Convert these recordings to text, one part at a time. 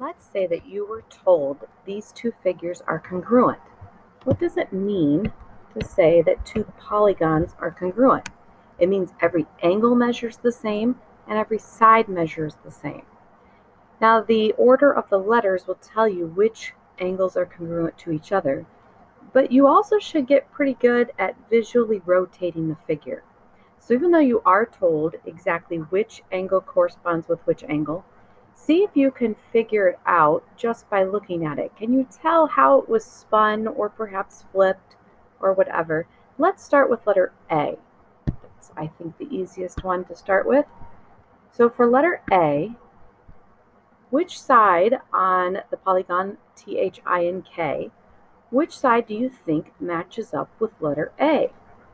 Let's say that you were told these two figures are congruent. What does it mean to say that two polygons are congruent? It means every angle measures the same and every side measures the same. Now, the order of the letters will tell you which angles are congruent to each other, but you also should get pretty good at visually rotating the figure. So even though you are told exactly which angle corresponds with which angle, see if you can figure it out just by looking at it. Can you tell how it was spun or perhaps flipped or whatever? Let's start with letter A. That's, I think, the easiest one to start with. So for letter A, which side on the polygon THINK, which side do you think matches up with letter A?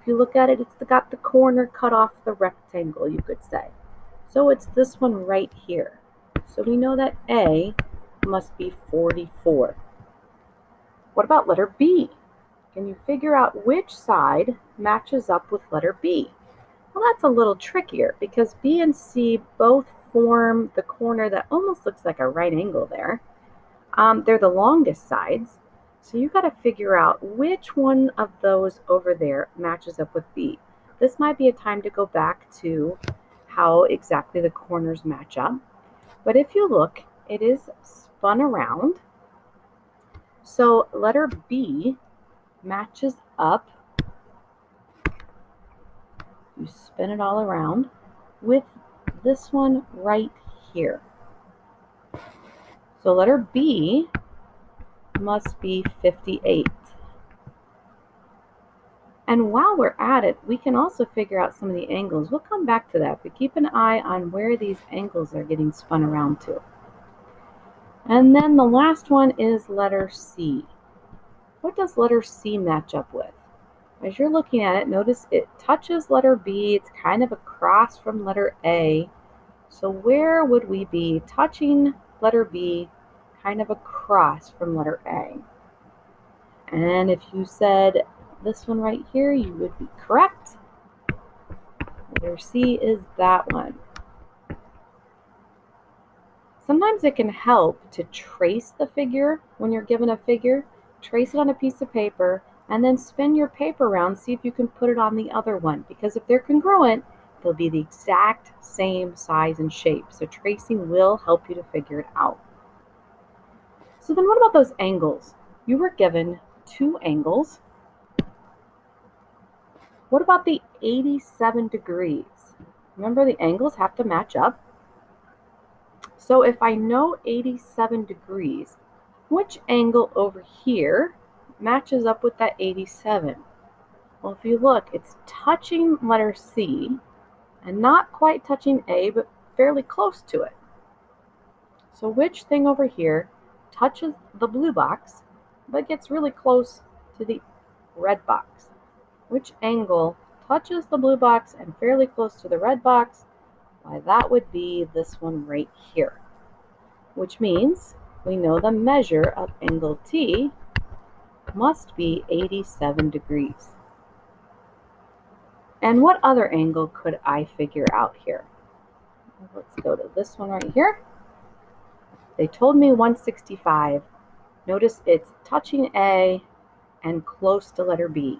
If you look at it, it's got the corner cut off the rectangle, you could say. So it's this one right here. So we know that A must be 44. What about letter B? Can you figure out which side matches up with letter B? Well, that's a little trickier because B and C both form the corner that almost looks like a right angle there. They're the longest sides. So you got to figure out which one of those over there matches up with B. This might be a time to go back to how exactly the corners match up. But if you look, it is spun around. So letter B matches up, you spin it all around, with this one right here. So letter B must be 58. And while we're at it, we can also figure out some of the angles. We'll come back to that, but keep an eye on where these angles are getting spun around to. And then the last one is letter C. What does letter C match up with? As you're looking at it, notice it touches letter B. It's kind of across from letter A. So where would we be touching letter B, kind of across from letter A? And if you said this one right here, you would be correct. Letter C is that one. Sometimes it can help to trace the figure when you're given a figure. Trace it on a piece of paper and then spin your paper around, see if you can put it on the other one. Because if they're congruent, they'll be the exact same size and shape. So tracing will help you to figure it out. So then what about those angles? You were given two angles. What about the 87 degrees? Remember, the angles have to match up. So if I know 87 degrees, which angle over here matches up with that 87? Well, if you look, it's touching letter C and not quite touching A, but fairly close to it. So which thing over here touches the blue box, but gets really close to the red box? Which angle touches the blue box and fairly close to the red box? Why, that would be this one right here, which means we know the measure of angle T must be 87 degrees. And what other angle could I figure out here? Let's go to this one right here. They told me 165. Notice it's touching A and close to letter B.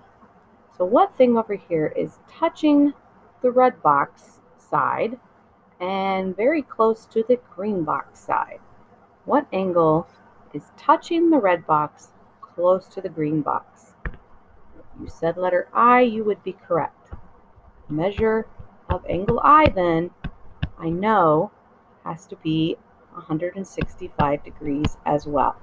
So what thing over here is touching the red box side and very close to the green box side? What angle is touching the red box close to the green box? If you said letter I, you would be correct. Measure of angle I then, I know, has to be 165 degrees as well.